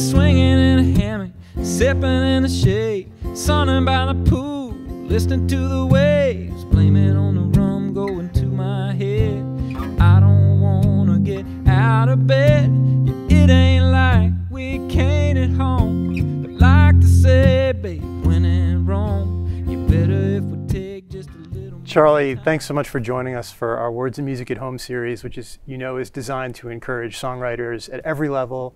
Swinging in a hammock, sipping in the shade, sunning by the pool, listening to the waves, blaming on the rum going to my head. I don't wanna get out of bed. It ain't like we can't at home, but like to say, babe, when in Rome, you better if we take just a little. Charlie, thanks so much for joining us for our Words and Music at Home series, which is, is designed to encourage songwriters at every level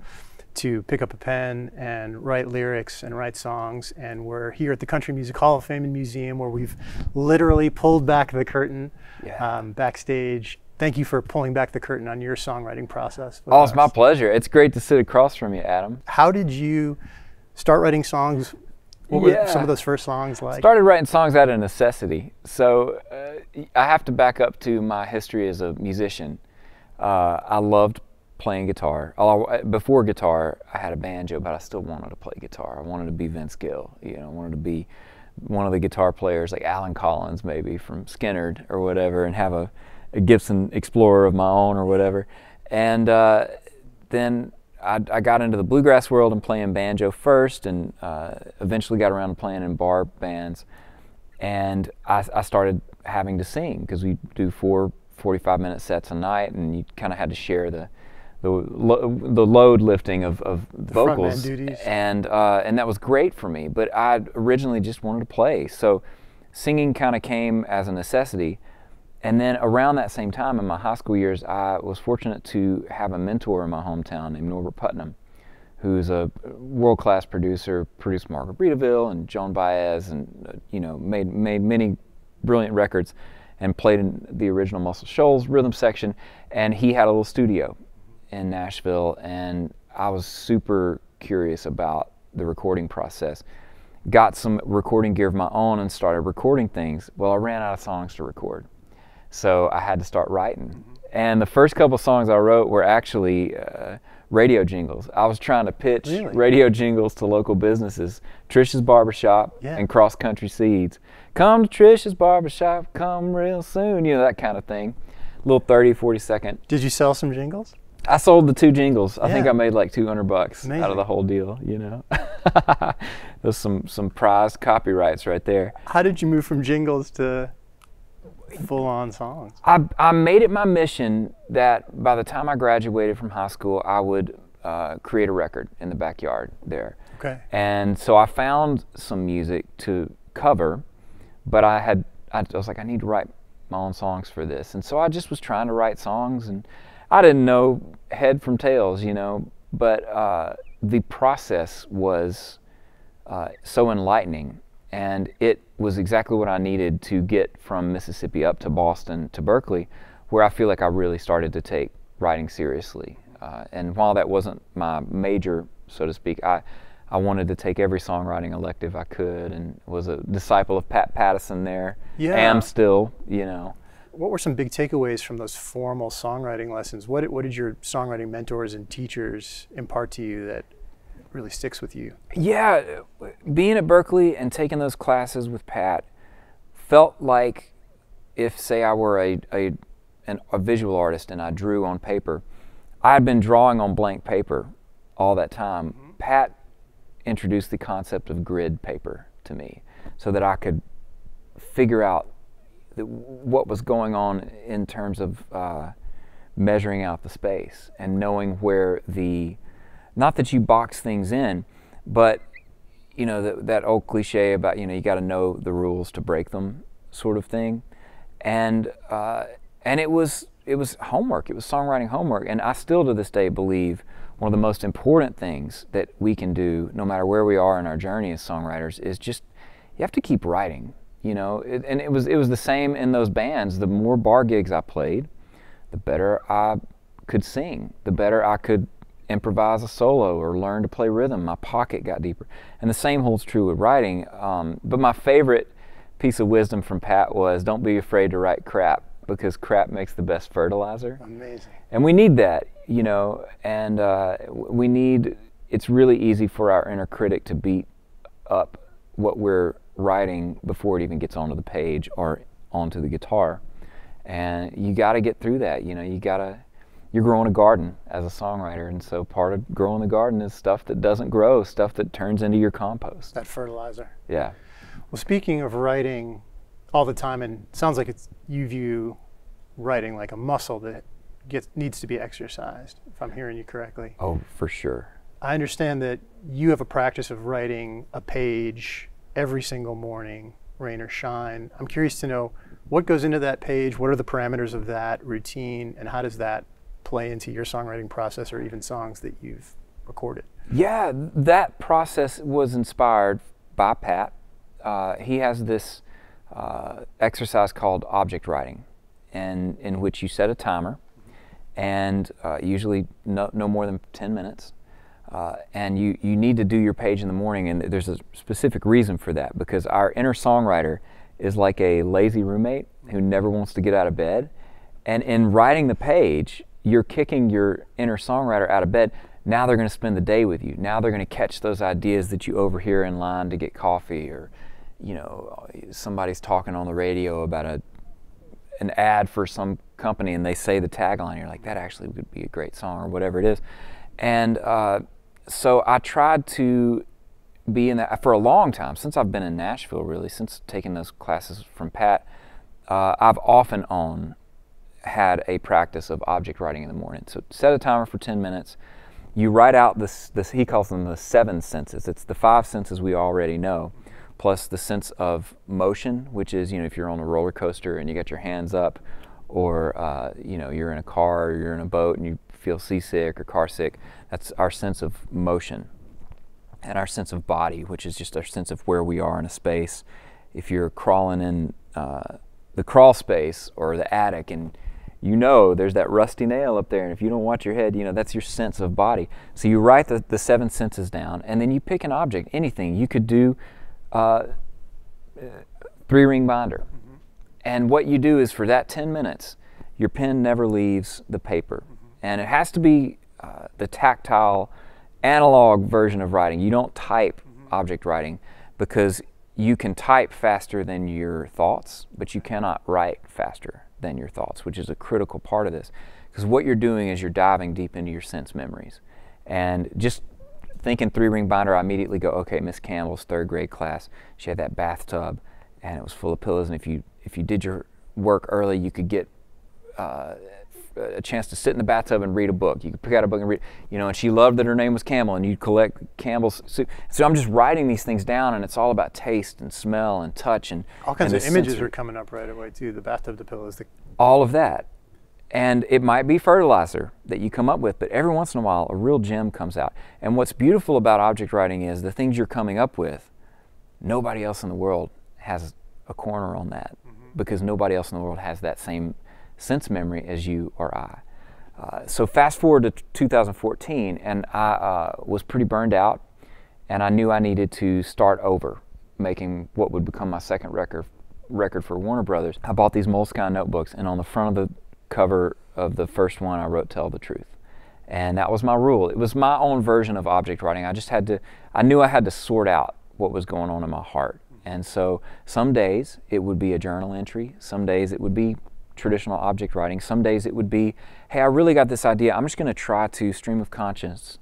to pick up a pen and write lyrics and write songs. And we're here at the Country Music Hall of Fame and Museum, where we've literally pulled back the curtain backstage. Thank you for pulling back the curtain on your songwriting process. Oh, it's my pleasure. It's great to sit across from you, Adam. How did you start writing songs? What were some of those first songs like? Started writing songs out of necessity. So I have to back up to my history as a musician. I loved playing guitar. Before guitar, I had a banjo, but I still wanted to play guitar. I wanted to be Vince Gill. I wanted to be one of the guitar players like Alan Collins, maybe from Skinnerd or whatever, and have a Gibson Explorer of my own or whatever. And then I got into the bluegrass world and playing banjo first, and eventually got around to playing in bar bands. And I started having to sing, because we do 4 45-minute sets a night, and you kind of had to share the load lifting of vocals, and that was great for me. But I originally just wanted to play, so singing kind of came as a necessity. And then around that same time, in my high school years, I was fortunate to have a mentor in my hometown named Norbert Putnam, who's a world-class producer, produced Margaritaville and Joan Baez, and made many brilliant records, and played in the original Muscle Shoals rhythm section. And he had a little studio in Nashville, and I was super curious about the recording process. Got some recording gear of my own and started recording things. Well, I ran out of songs to record, so I had to start writing. And the first couple songs I wrote were actually radio jingles. I was trying to pitch radio jingles to local businesses. Trish's Barbershop and Cross Country Seeds. Come to Trish's Barbershop, come real soon, that kind of thing. Little 30, 40-second. Did you sell some jingles? I sold the 2 jingles. I think I made like $200 out of the whole deal, There's some prized copyrights right there. How did you move from jingles to full-on songs? I made it my mission that by the time I graduated from high school, I would create a record in the backyard there. Okay. And so I found some music to cover, but I was like, I need to write my own songs for this. And so I just was trying to write songs, and I didn't know head from tails, but the process was so enlightening, and it was exactly what I needed to get from Mississippi up to Boston to Berkeley, where I feel like I really started to take writing seriously. And while that wasn't my major, so to speak, I wanted to take every songwriting elective I could, and was a disciple of Pat Pattison there. Yeah. Am still, What were some big takeaways from those formal songwriting lessons? What did your songwriting mentors and teachers impart to you that really sticks with you? Yeah, being at Berkeley and taking those classes with Pat felt like if, say, I were a visual artist and I drew on paper. I had been drawing on blank paper all that time. Pat introduced the concept of grid paper to me, so that I could figure out what was going on in terms of measuring out the space and knowing where not that you box things in, but that old cliche about you got to know the rules to break them, sort of thing. And it was homework. It was songwriting homework, and I still to this day believe one of the most important things that we can do, no matter where we are in our journey as songwriters, is just you have to keep writing. And it was the same in those bands. The more bar gigs I played, the better I could sing, the better I could improvise a solo or learn to play rhythm. My pocket got deeper. And the same holds true with writing. But my favorite piece of wisdom from Pat was, don't be afraid to write crap, because crap makes the best fertilizer. Amazing. And we need that, and it's really easy for our inner critic to beat up what we're writing before it even gets onto the page or onto the guitar. And you got to get through that. You you're growing a garden as a songwriter, and so part of growing the garden is stuff that doesn't grow, stuff that turns into your compost. That fertilizer. Yeah. Well, speaking of writing all the time, and it sounds like you view writing like a muscle that needs to be exercised, if I'm hearing you correctly. Oh, for sure. I understand that you have a practice of writing a page every single morning, rain or shine. I'm curious to know what goes into that page, what are the parameters of that routine, and how does that play into your songwriting process or even songs that you've recorded? Yeah, that process was inspired by Pat. He has this exercise called object writing, in which you set a timer, and usually no more than 10 minutes. And you need to do your page in the morning, and there's a specific reason for that, because our inner songwriter is like a lazy roommate who never wants to get out of bed. And in writing the page, you're kicking your inner songwriter out of bed. Now they're going to spend the day with you. Now they're going to catch those ideas that you overhear in line to get coffee, or somebody's talking on the radio about an ad for some company, and they say the tagline. You're like, that actually would be a great song, or whatever it is. And so I tried to be in that for a long time, since I've been in Nashville, really, since taking those classes from Pat. I've off and on had a practice of object writing in the morning. So set a timer for 10 minutes. You write out this, he calls them the 7 senses. It's the 5 senses we already know, plus the sense of motion, which is, if you're on a roller coaster and you got your hands up, or you're in a car, or you're in a boat and you feel seasick or car sick. That's our sense of motion. And our sense of body, which is just our sense of where we are in a space. If you're crawling in the crawl space or the attic, and there's that rusty nail up there, and if you don't watch your head, that's your sense of body. So you write the 7 senses down, and then you pick an object, anything. You could do 3-ring binder. Mm-hmm. And what you do is, for that 10 minutes, your pen never leaves the paper. Mm-hmm. And it has to be the tactile, analog version of writing. You don't type object writing, because you can type faster than your thoughts, but you cannot write faster than your thoughts, which is a critical part of this. Because what you're doing is you're diving deep into your sense memories. And just thinking 3-ring binder, I immediately go, okay, Miss Campbell's 3rd grade class, she had that bathtub, and it was full of pillows, and if you did your work early, you could get a chance to sit in the bathtub and read a book. You could pick out a book and read, and she loved that her name was Campbell, and you'd collect Campbell's soup. So I'm just writing these things down, and it's all about taste and smell and touch, and all kinds of images are coming up right away too. The bathtub, the pillows, all of that. And it might be fertilizer that you come up with, but every once in a while a real gem comes out. And what's beautiful about object writing is the things you're coming up with, nobody else in the world has a corner on that, because nobody else in the world has that same sense memory as you or I. So fast forward to 2014, and I was pretty burned out, and I knew I needed to start over, making what would become my second record for Warner Brothers. I bought these Moleskine notebooks, and on the front of the cover of the first one, I wrote "Tell the Truth." And that was my rule. It was my own version of object writing. I knew I had to sort out what was going on in my heart. And so some days it would be a journal entry, some days it would be traditional object writing, some days it would be, hey, I really got this idea, I'm just going to try to stream of conscience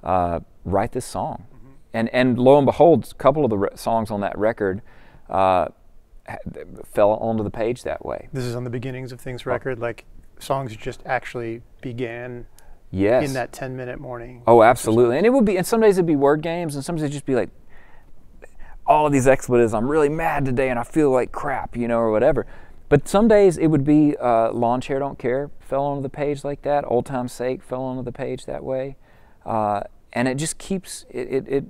write this song. And lo and behold, a couple of the songs on that record fell onto the page that way. This is on the Beginnings of Things record, like songs just actually began yes. in that 10-minute morning. Oh, absolutely. And some days it'd be word games, and some days it'd just be like, all of these expletives, I'm really mad today and I feel like crap, or whatever. But some days it would be Lawn Chair Don't Care fell onto the page like that, Old Time's Sake fell onto the page that way. And it just keeps it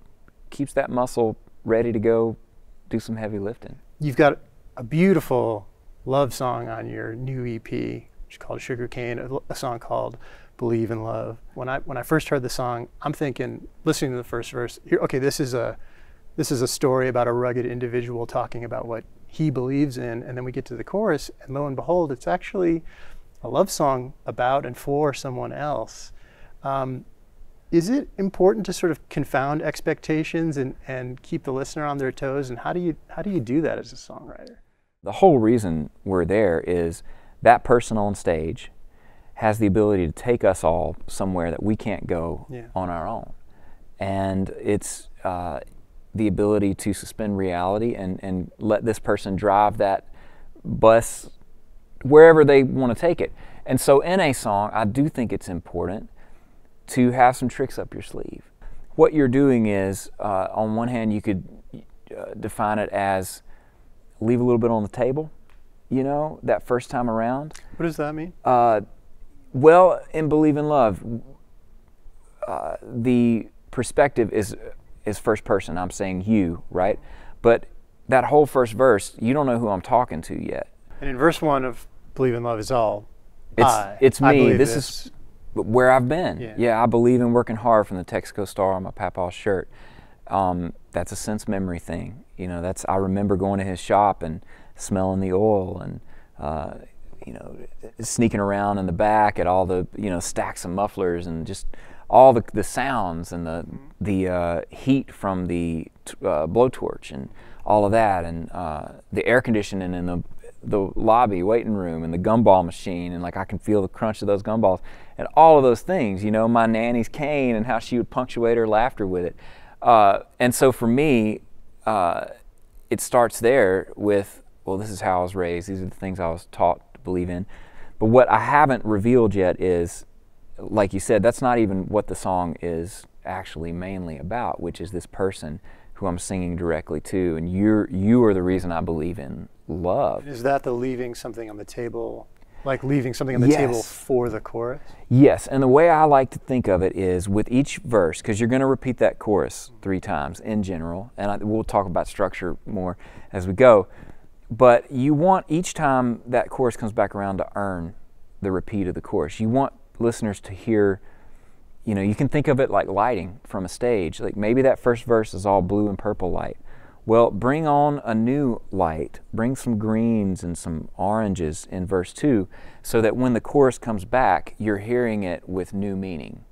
keeps that muscle ready to go do some heavy lifting. You've got a beautiful love song on your new EP, which is called Sugarcane, a song called Believe in Love. When I first heard the song, I'm thinking, listening to the first verse, okay, this is a story about a rugged individual talking about what he believes in, and then we get to the chorus, and lo and behold, it's actually a love song about and for someone else. Is it important to sort of confound expectations and keep the listener on their toes, and how do you do that as a songwriter? The whole reason we're there is that person on stage has the ability to take us all somewhere that we can't go on our own. And it's the ability to suspend reality and let this person drive that bus wherever they want to take it. And so in a song, I do think it's important to have some tricks up your sleeve. What you're doing is, on one hand, you could define it as leave a little bit on the table, you know, that first time around. What does that mean? Well, in Believe in Love, the perspective is first person. I'm saying you, right? But that whole first verse, you don't know who I'm talking to yet. And in verse 1 of Believe in Love is all it's me. I believe this is where I've been. Yeah, I believe in working hard, from the Texaco star on my papaw's shirt. That's a sense memory thing. You know, that's, I remember going to his shop and smelling the oil and you know, sneaking around in the back at all the, you know, stacks of mufflers and just all the sounds and the heat from the blowtorch and all of that, and the air conditioning in the lobby waiting room and the gumball machine, and like I can feel the crunch of those gumballs and all of those things, you know, my nanny's cane and how she would punctuate her laughter with it. And so for me, it starts there with, well, this is how I was raised, these are the things I was taught to believe in. But what I haven't revealed yet is, like you said, that's not even what the song is actually mainly about, which is this person who I'm singing directly to, and you are the reason I believe in love. Is that the leaving something on the table, like leaving something on the table for the chorus? Yes, and the way I like to think of it is with each verse, because you're going to repeat that chorus 3 times in general, and we'll talk about structure more as we go, but you want each time that chorus comes back around to earn the repeat of the chorus. You want listeners to hear, you know, you can think of it like lighting from a stage. Like maybe that first verse is all blue and purple light. Well, bring on a new light, bring some greens and some oranges in verse 2, so that when the chorus comes back, you're hearing it with new meaning.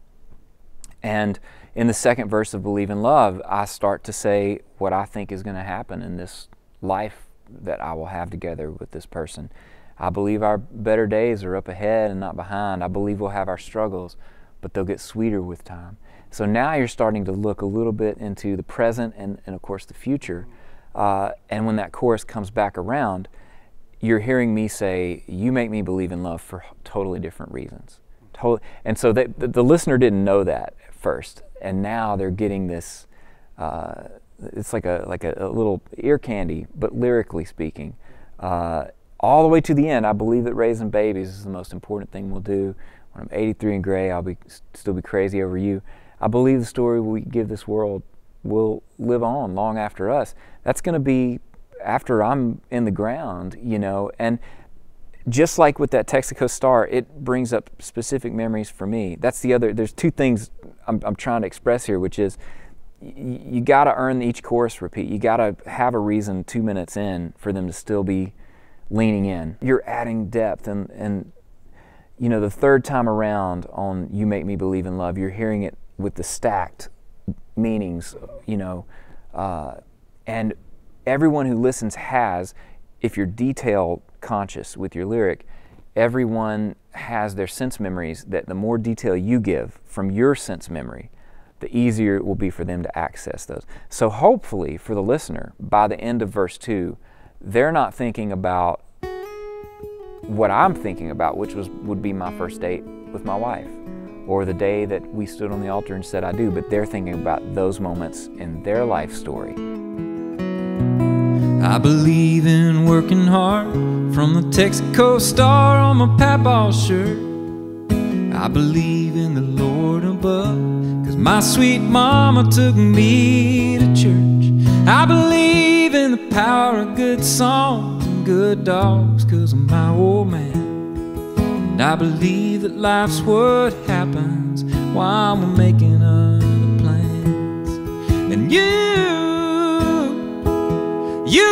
And in the second verse of Believe in Love, I start to say what I think is going to happen in this life that I will have together with this person. I believe our better days are up ahead and not behind. I believe we'll have our struggles, but they'll get sweeter with time. So now you're starting to look a little bit into the present and of course the future. And when that chorus comes back around, you're hearing me say, you make me believe in love for totally different reasons. And so the listener didn't know that at first, and now they're getting this, it's like a little ear candy, but lyrically speaking. All the way to the end, I believe that raising babies is the most important thing we'll do. When I'm 83 and gray, I'll still be crazy over you. I believe the story we give this world will live on long after us. That's going to be after I'm in the ground, you know. And just like with that Texaco star, it brings up specific memories for me. That's the other, there's 2 things I'm trying to express here, which is you got to earn each chorus repeat. You got to have a reason 2 minutes in for them to still be leaning in. You're adding depth, and you know, the 3rd time around on You Make Me Believe in Love, you're hearing it with the stacked meanings, you know, and everyone who listens has, if you're detail conscious with your lyric, everyone has their sense memories, that the more detail you give from your sense memory, the easier it will be for them to access those. So hopefully for the listener, by the end of verse 2, they're not thinking about what I'm thinking about, which would be my first date with my wife, or the day that we stood on the altar and said I do, but they're thinking about those moments in their life story. I believe in working hard, from the Texaco star on my papaw's shirt. I believe in the Lord above, 'cause my sweet mama took me to church. I believe in the power of good songs and good dogs, 'cause of my old man. And I believe that life's what happens while we're making other plans. And you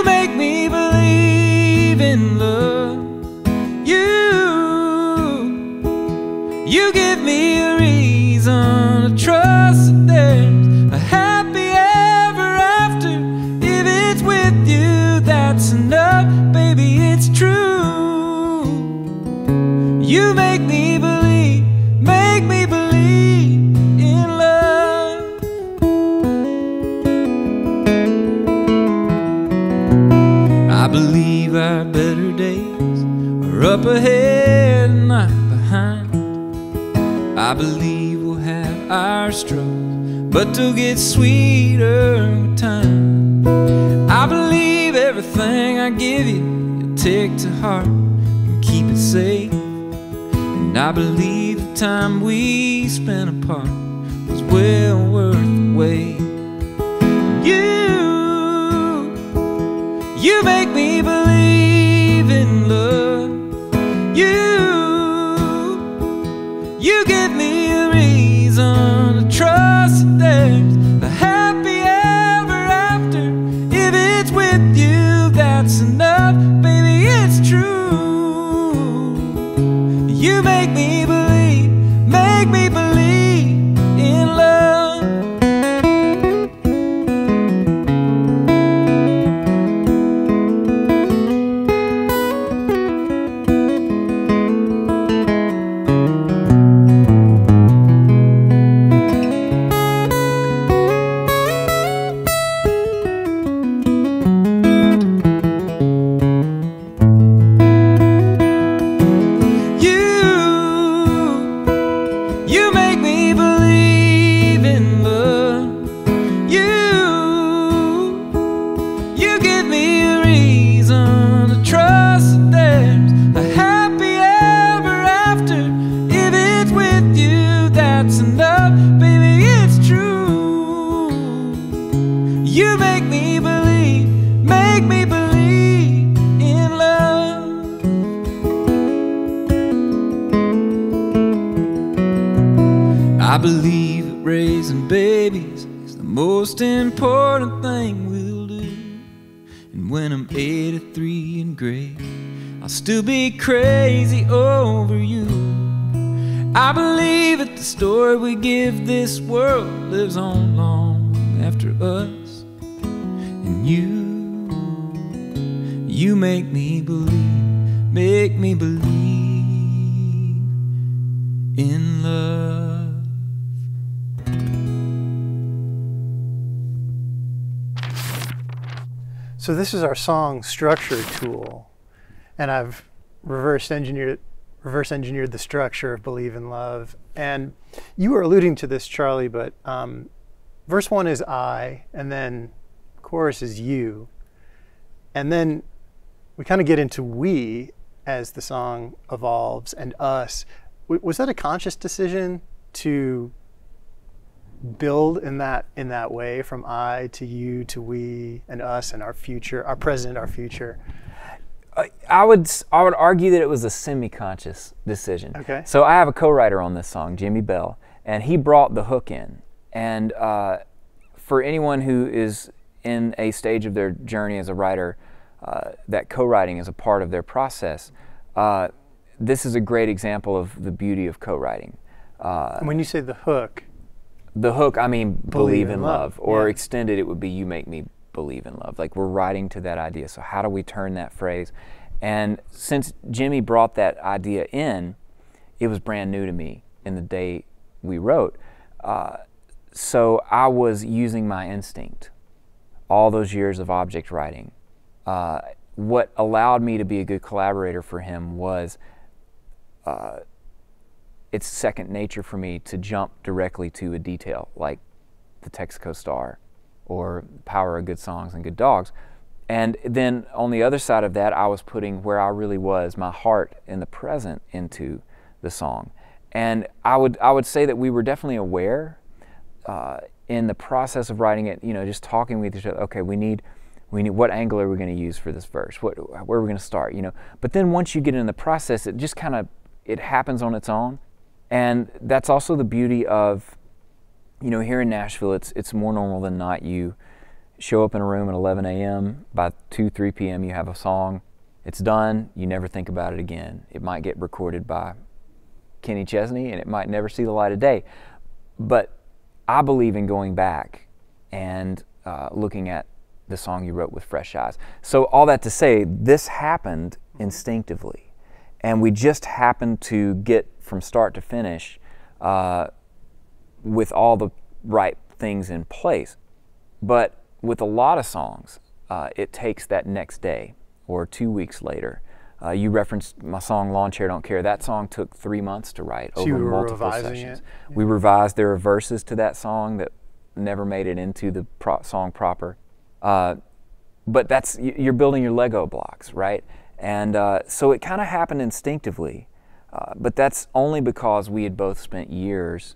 make me believe in love. You give me a reason to trust that there's a happy ever after. If it's with you, that's enough, baby, it's true. You make me believe believe our better days are up ahead and not behind. I believe we'll have our struggles, but they'll get sweeter with time. I believe everything I give you, you'll take to heart and keep it safe. And I believe the time we spent apart was well worth the wait. You make me believe in love. You give me a reason to trust that there's a happy ever after. If it's with you, that's enough. Baby, it's true. You make me believe in love. I believe that raising babies is the most important thing we'll do. And when I'm 83 and gray, I'll still be crazy over you. I believe that the story we give this world lives on long after us. And you make me believe in love. So this is our song structure tool, and I've reverse engineered the structure of Believe in Love. And you were alluding to this, Charlie, but verse 1 is I, and then chorus is you. And then we kind of get into we as the song evolves, and us. Was that a conscious decision to build in that way, from I to you to we and us and our future, our present, our future? I would argue that it was a semi-conscious decision. Okay. So I have a co-writer on this song, Jimmy Bell, and he brought the hook in. And for anyone who is in a stage of their journey as a writer, that co-writing is a part of their process. This is a great example of the beauty of co-writing. And when you say the hook, I mean believe in love. Or yeah. Extended, it would be you make me believe in love. Like, we're writing to that idea. So how do we turn that phrase? And since Jimmy brought that idea in, it was brand new to me in the day we wrote. So I was using my instinct all those years of object writing. What allowed me to be a good collaborator for him was it's second nature for me to jump directly to a detail like the Texaco Star or Power of Good Songs and Good Dogs. And then on the other side of that, I was putting where I really was, my heart in the present, into the song. And I would say that we were definitely aware in the process of writing it, just talking with each other, okay, we need what angle are we going to use for this verse? Where are we going to start? But then once you get in the process, it just kind of, it happens on its own. And that's also the beauty of, here in Nashville, it's more normal than not. You show up in a room at 11 a.m., by 2, 3 p.m. you have a song, it's done, you never think about it again. It might get recorded by Kenny Chesney and it might never see the light of day. But I believe in going back and looking at the song you wrote with fresh eyes. So all that to say, this happened instinctively. And we just happened to get from start to finish with all the right things in place. But with a lot of songs, it takes that next day or 2 weeks later. You referenced my song Lawn Chair Don't Care. That song took 3 months to write over multiple sessions. Yeah. We revised. There are verses to that song that never made it into the song proper. But that's, you're building your Lego blocks, right? And so it kind of happened instinctively. But that's only because we had both spent years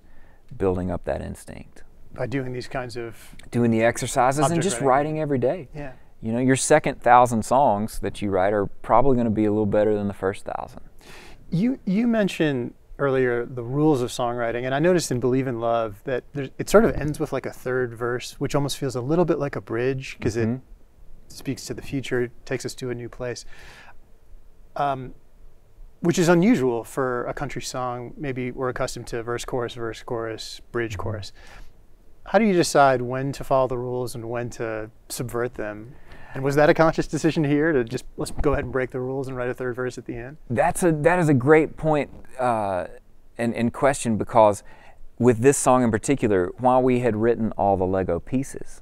building up that instinct. By doing these kinds of... Doing the exercises and just writing every day. Yeah. You know, your second 1,000 songs that you write are probably going to be a little better than the first 1,000. You mentioned earlier the rules of songwriting, and I noticed in Believe in Love that it sort of ends with like a third verse, which almost feels a little bit like a bridge because it speaks to the future, takes us to a new place, which is unusual for a country song. Maybe we're accustomed to verse, chorus, bridge, chorus. How do you decide when to follow the rules and when to subvert them? And was that a conscious decision here to just, let's go ahead and break the rules and write a third verse at the end? That is a great point and question, because with this song in particular, while we had written all the Lego pieces,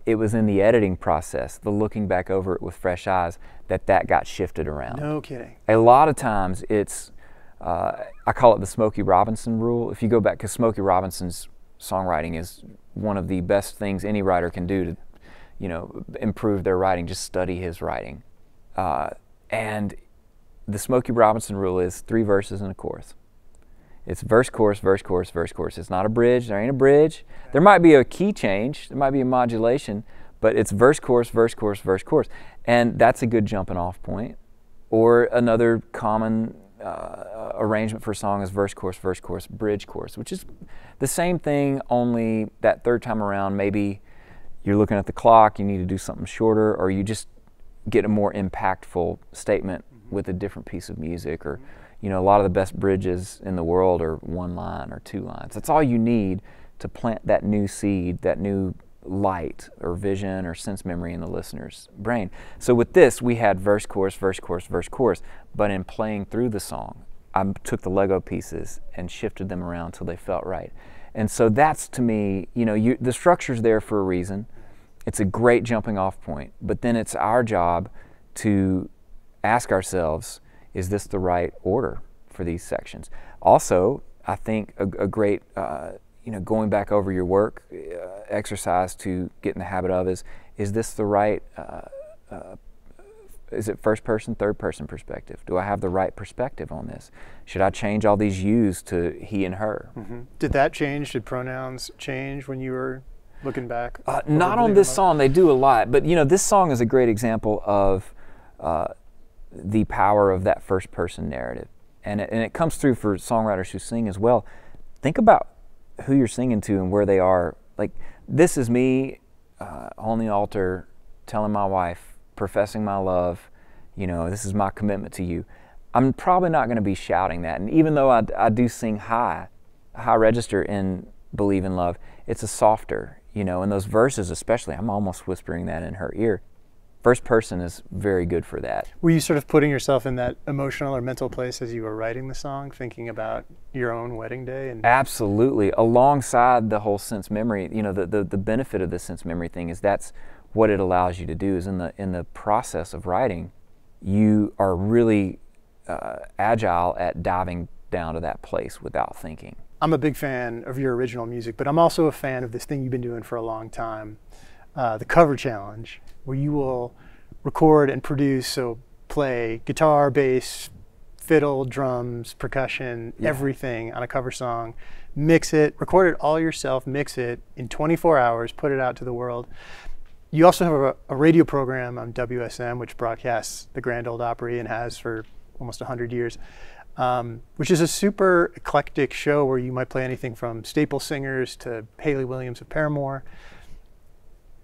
it was in the editing process, the looking back over it with fresh eyes, that got shifted around. No kidding. A lot of times it's, I call it the Smokey Robinson rule. If you go back, because Smokey Robinson's songwriting is one of the best things any writer can do to, you know, improve their writing. Just study his writing. And the Smokey Robinson rule is 3 verses and a chorus. It's verse, chorus, verse, chorus, verse, chorus. It's not a bridge. There ain't a bridge. There might be a key change. There might be a modulation, but it's verse, chorus, verse, chorus, verse, chorus. And that's a good jumping off point. Or another common arrangement for a song is verse, chorus, bridge, chorus, which is the same thing, only that third time around, maybe you're looking at the clock, you need to do something shorter, or you just get a more impactful statement with a different piece of music. Or, you know, a lot of the best bridges in the world are 1 line or 2 lines. That's all you need to plant that new seed, that new light or vision or sense memory in the listener's brain. So with this, we had verse, chorus, verse, chorus, but in playing through the song, I took the Lego pieces and shifted them around till they felt right. And so that's, to me, you know, the structure's there for a reason. It's a great jumping off point, but then it's our job to ask ourselves, is this the right order for these sections? Also, I think a great, you know, going back over your work exercise to get in the habit of is this the right, is it first person, third person perspective? Do I have the right perspective on this? Should I change all these yous to he and her? Did that change? Did pronouns change when you were looking back? Not on this song. They do a lot, but you know, this song is a great example of the power of that first person narrative, and it comes through for songwriters who sing as well. Think about who you're singing to and where they are. Like, this is me on the altar telling my wife, professing my love, you know, this is my commitment to you. I'm probably not going to be shouting that, and even though I do sing high register in Believe in Love, it's a softer, you know, in those verses especially, I'm almost whispering that in her ear. First person is very good for that. Were you sort of putting yourself in that emotional or mental place as you were writing the song, thinking about your own wedding day? And absolutely. Alongside the whole sense memory, you know, the benefit of the sense memory thing is that's what it allows you to do, is in the process of writing, you are really agile at diving down to that place without thinking. I'm a big fan of your original music, but I'm also a fan of this thing you've been doing for a long time, the cover challenge, where you will record and produce, so play guitar, bass, fiddle, drums, percussion, everything on a cover song, mix it, record it all yourself, mix it in 24 hours, put it out to the world. You also have a radio program on WSM, which broadcasts the Grand Ole Opry and has for almost 100 years, which is a super eclectic show where you might play anything from staple singers to Haley Williams of Paramore.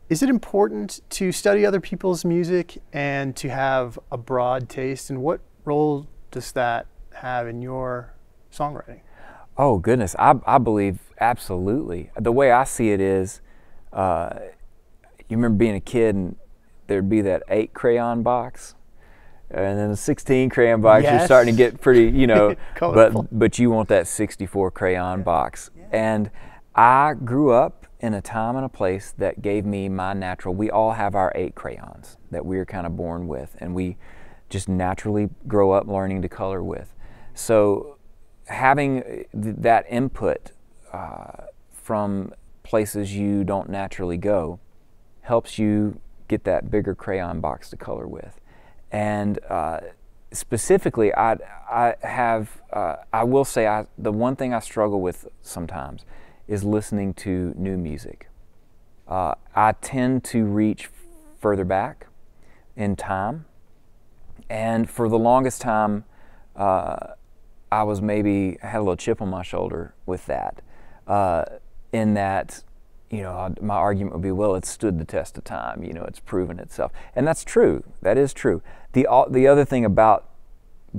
Is it important to study other people's music and to have a broad taste? And what role does that have in your songwriting? Oh, goodness. I believe absolutely. The way I see it is, you remember being a kid and there'd be that 8 crayon box and then the 16 crayon box. You're starting to get pretty, you know, but you want that 64 crayon box. And I grew up in a time and a place that gave me my natural. We all have our 8 crayons that we're kind of born with, and we just naturally grow up learning to color with. So having that input from places you don't naturally go helps you get that bigger crayon box to color with. And specifically, I will say the one thing I struggle with sometimes is listening to new music. I tend to reach further back in time, and for the longest time I had a little chip on my shoulder with that, in that, you know, my argument would be, well, it's stood the test of time, you know, it's proven itself. And that's true, that is true. The other thing about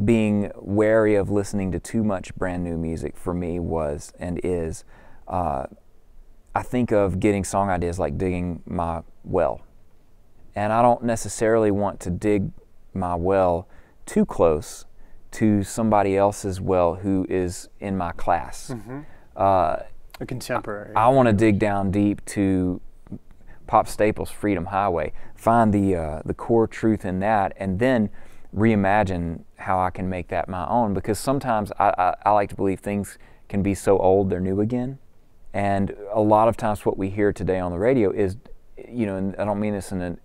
being wary of listening to too much brand new music for me was, and is, I think of getting song ideas like digging my well. And I don't necessarily want to dig my well too close to somebody else's well who is in my class. Mm-hmm. A contemporary. I want to dig down deep to Pop Staples' Freedom Highway, find the core truth in that, and then reimagine how I can make that my own. Because sometimes I like to believe things can be so old they're new again. And a lot of times what we hear today on the radio is, you know, and I don't mean this in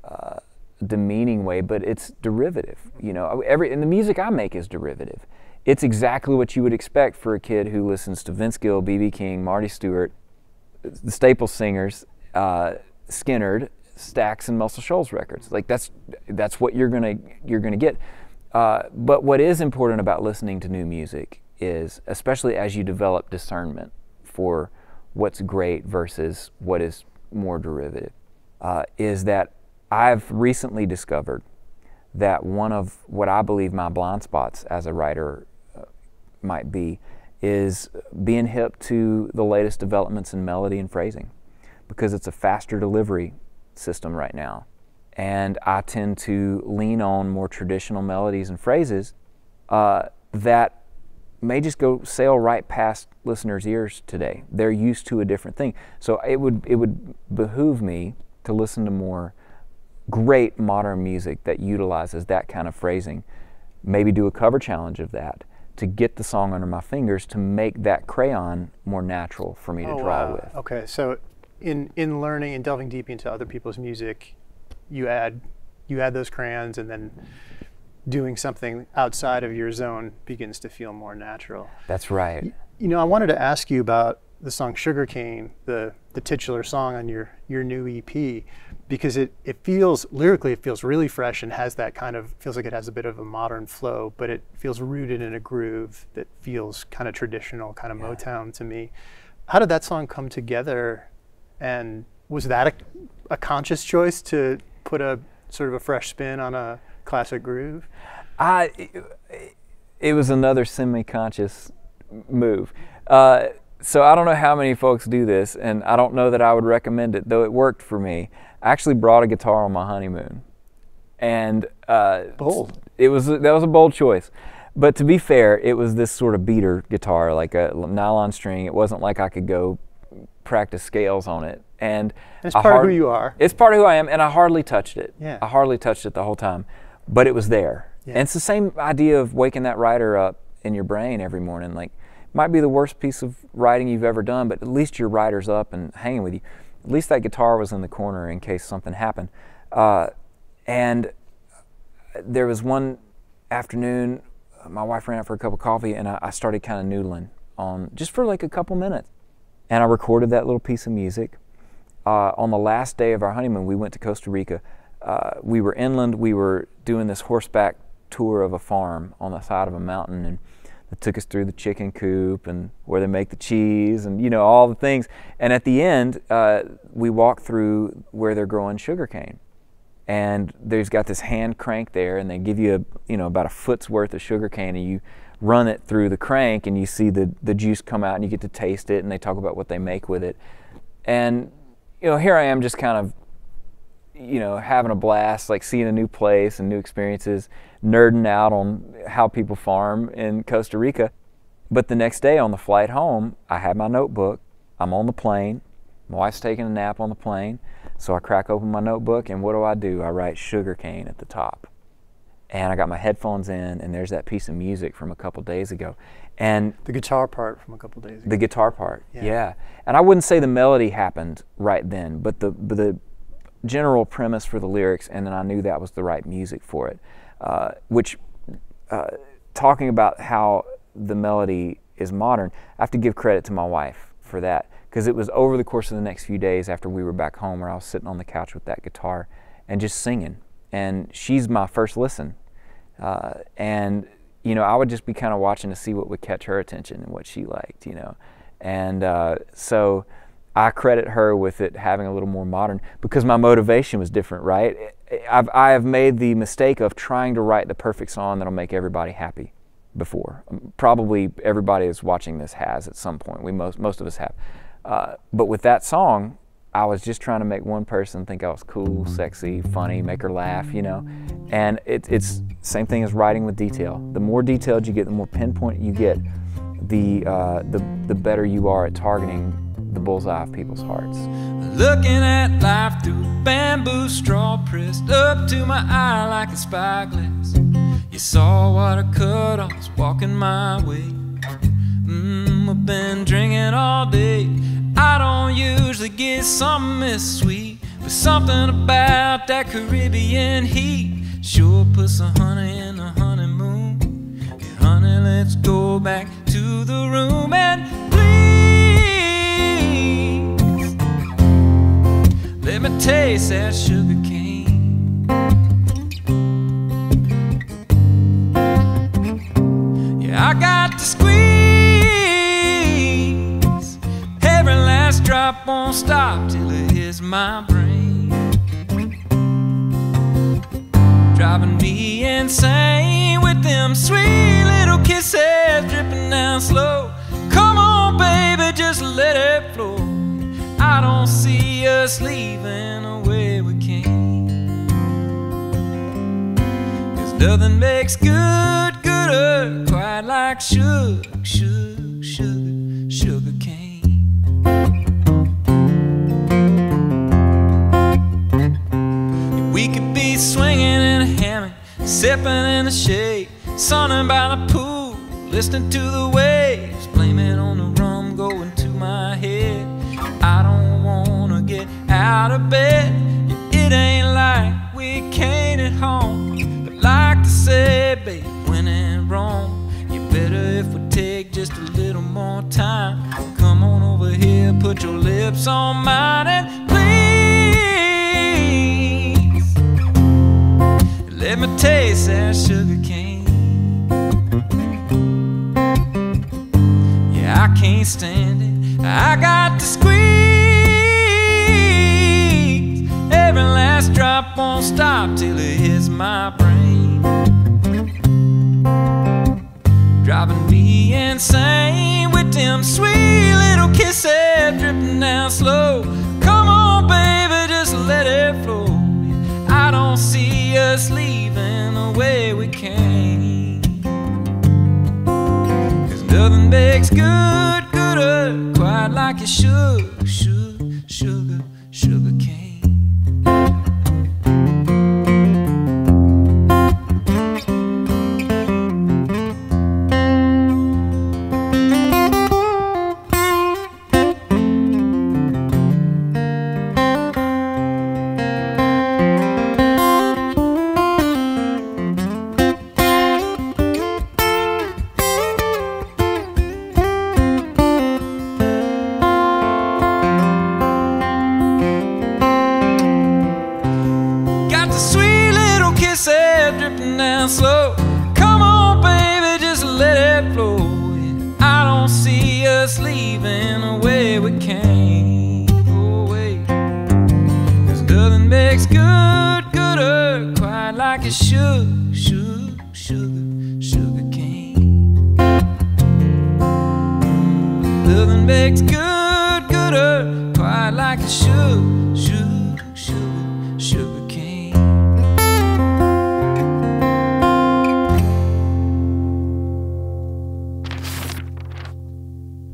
a demeaning way, but it's derivative. You know, and the music I make is derivative. It's exactly what you would expect for a kid who listens to Vince Gill, B.B. King, Marty Stewart, the Staples singers, Skinnerd, Stax, and Muscle Shoals records. Like that's what you're gonna get. But what is important about listening to new music is, especially as you develop discernment for what's great versus what is more derivative, is that I've recently discovered that one of what I believe my blind spots as a writer might be is being hip to the latest developments in melody and phrasing, because it's a faster delivery system right now. And I tend to lean on more traditional melodies and phrases that may just go sail right past listeners' ears today. They're used to a different thing. So it would behoove me to listen to more great modern music that utilizes that kind of phrasing, maybe do a cover challenge of that to get the song under my fingers, to make that crayon more natural for me to draw with. Okay, so in learning and delving deep into other people's music, you add those crayons, and then doing something outside of your zone begins to feel more natural. That's right. You know, I wanted to ask you about the song Sugarcane, the titular song on your new EP, because it feels, lyrically, it feels really fresh and has that kind of, feels like it has a bit of a modern flow, but it feels rooted in a groove that feels kind of traditional, kind of Motown to me. How did that song come together, and was that a conscious choice to put a sort of a fresh spin on a classic groove? It was another semi-conscious move. So I don't know how many folks do this, and I don't know that I would recommend it, though it worked for me. I actually brought a guitar on my honeymoon, and bold. That was a bold choice. But to be fair, it was this sort of beater guitar, like a nylon string. It wasn't like I could go practice scales on it. And it's part of who you are. It's part of who I am, and I hardly touched it. Yeah. I hardly touched it the whole time, but it was there. Yeah. And it's the same idea of waking that writer up in your brain every morning. Like, might be the worst piece of writing you've ever done, but at least your writer's up and hanging with you. At least that guitar was in the corner in case something happened. And there was one afternoon, my wife ran out for a cup of coffee, and I started kind of noodling on, just for like a couple minutes. And I recorded that little piece of music. On the last day of our honeymoon, we went to Costa Rica. We were inland. We were doing this horseback tour of a farm on the side of a mountain, and it took us through the chicken coop and where they make the cheese and, you know, all the things. And at the end, we walked through where they're growing sugarcane. And there's got this hand crank there, and they give you about a foot's worth of sugarcane, and you run it through the crank, and you see the juice come out, and you get to taste it, and they talk about what they make with it. And here I am, just kind of having a blast, like seeing a new place and new experiences, nerding out on how people farm in Costa Rica. But the next day on the flight home, I had my notebook, I'm on the plane. My wife's taking a nap on the plane, so I crack open my notebook, and what do? I write Sugarcane at the top. And I got my headphones in, and there's that piece of music from a couple days ago. And the guitar part from a couple days ago. The guitar part, yeah. And I wouldn't say the melody happened right then, but the general premise for the lyrics, and then I knew that was the right music for it. Talking about how the melody is modern, I have to give credit to my wife for that, because it was over the course of the next few days after we were back home where I was sitting on the couch with that guitar and just singing. And she's my first listen. And, you know, I would just be kind of watching to see what would catch her attention and what she liked, you know. And so I credit her with it having a little more modern, because my motivation was different, right? I have made the mistake of trying to write the perfect song that'll make everybody happy before. Probably everybody that's watching this has at some point. Most of us have. But with that song, I was just trying to make one person think I was cool, sexy, funny, make her laugh, you know. And it's same thing as writing with detail. The more detailed you get, the more pinpoint you get, the better you are at targeting the bullseye of people's hearts. Looking at life through a bamboo straw pressed up to my eye like a spyglass. You saw what I cut, I was walking my way. I've been drinking all day. I don't usually get something this sweet, but something about that Caribbean heat sure puts the honey in the honeymoon. Yeah, honey, let's go back to the room and please let me taste that sugar cane. Yeah, I got to squeeze. Every last drop won't stop till it hits my brain, driving me insane with them sweet little kisses dripping down slow. Come on, baby, just let it flow. I don't see us leaving the way we came, 'cause nothing makes good gooder quite like sugar cane. We could be swinging in a hammock, sipping in the shade, sunning by the pool, listening to the waves, blaming on the rum going to my head. I don't wanna get out of bed. It ain't like we can't at home, but like to say, babe, when in Rome, you better if we take just a little more time. Come on over here, put your lips on mine, and please let me taste that sugar cane. Yeah, I can't stand it. I got to squeeze. Every last drop won't stop till it hits my brain, driving me insane with them sweet little kisses dripping down slow. Come on, baby, just let it flow. I don't see us leaving the way we came, 'cause nothing makes good gooder quite like a sugar cane. Slow. Come on, baby, just let it flow. I don't see us leaving the way we came. Oh, wait, 'cause nothing makes good gooder quite like a sugar cane. Nothing makes good gooder quite like a sugar cane.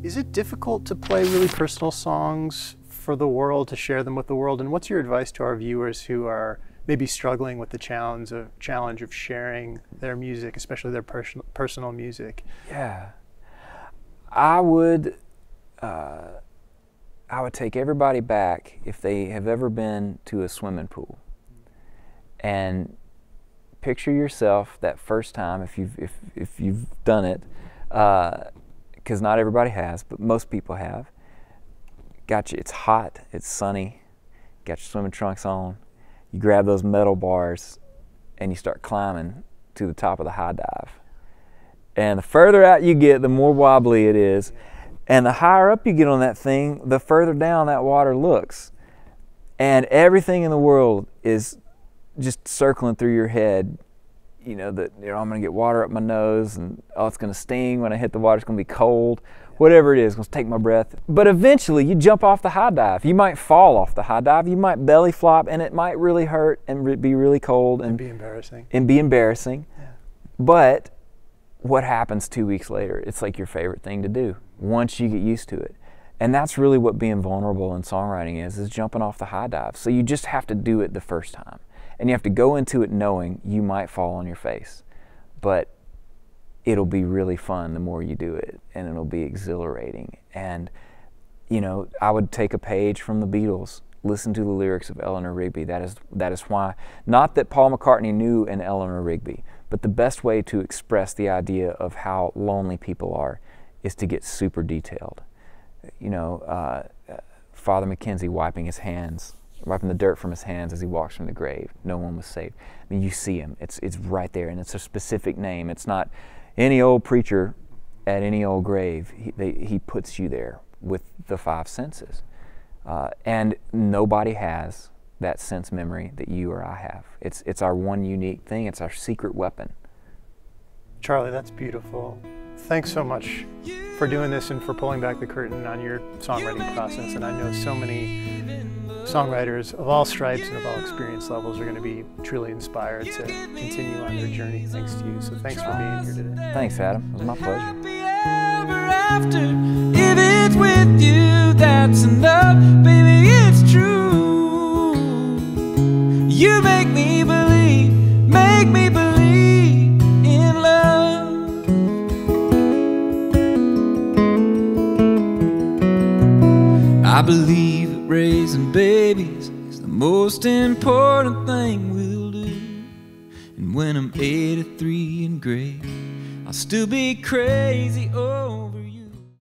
Is it it difficult to play really personal songs for the world, to share them with the world? And what's your advice to our viewers who are maybe struggling with the challenge of sharing their music, especially their personal music? Yeah, I would take everybody back, if they have ever been to a swimming pool, and picture yourself that first time, if you've done it, because not everybody has, but most people have. It's hot, it's sunny, got your swimming trunks on, you grab those metal bars and you start climbing to the top of the high dive. And the further out you get, the more wobbly it is. And the higher up you get on that thing, the further down that water looks. And everything in the world is just circling through your head. You know, that I'm going to get water up my nose, and oh, it's going to sting when I hit the water, it's going to be cold. Whatever it is, it's going to take my breath. But eventually you jump off the high dive. You might fall off the high dive, you might belly flop, and it might really hurt and be really cold. And be embarrassing. Yeah. But what happens 2 weeks later? It's like your favorite thing to do once you get used to it. And that's really what being vulnerable in songwriting is jumping off the high dive. So you just have to do it the first time. And you have to go into it knowing you might fall on your face. But it'll be really fun the more you do it, and it'll be exhilarating. And, you know, I would take a page from the Beatles, listen to the lyrics of Eleanor Rigby. That is why, not that Paul McCartney knew an Eleanor Rigby, but the best way to express the idea of how lonely people are is to get super detailed. You know, Father Mackenzie wiping the dirt from his hands as he walks from the grave. No one was saved. I mean, you see him. It's right there, and it's a specific name. It's not any old preacher at any old grave. He puts you there with the five senses. And nobody has that sense memory that you or I have. It's our one unique thing. It's our secret weapon. Charlie, that's beautiful. Thanks so much for doing this and for pulling back the curtain on your songwriting process. And I know so many songwriters of all stripes and of all experience levels are going to be truly inspired to continue on their journey thanks to you. So thanks for being here today. Thanks, Adam. It was my pleasure. If it's with you, that's enough. Baby, it's true. You make me believe in love. I believe that raising babies is the most important thing we'll do. And when I'm 83 and gray, I'll still be crazy over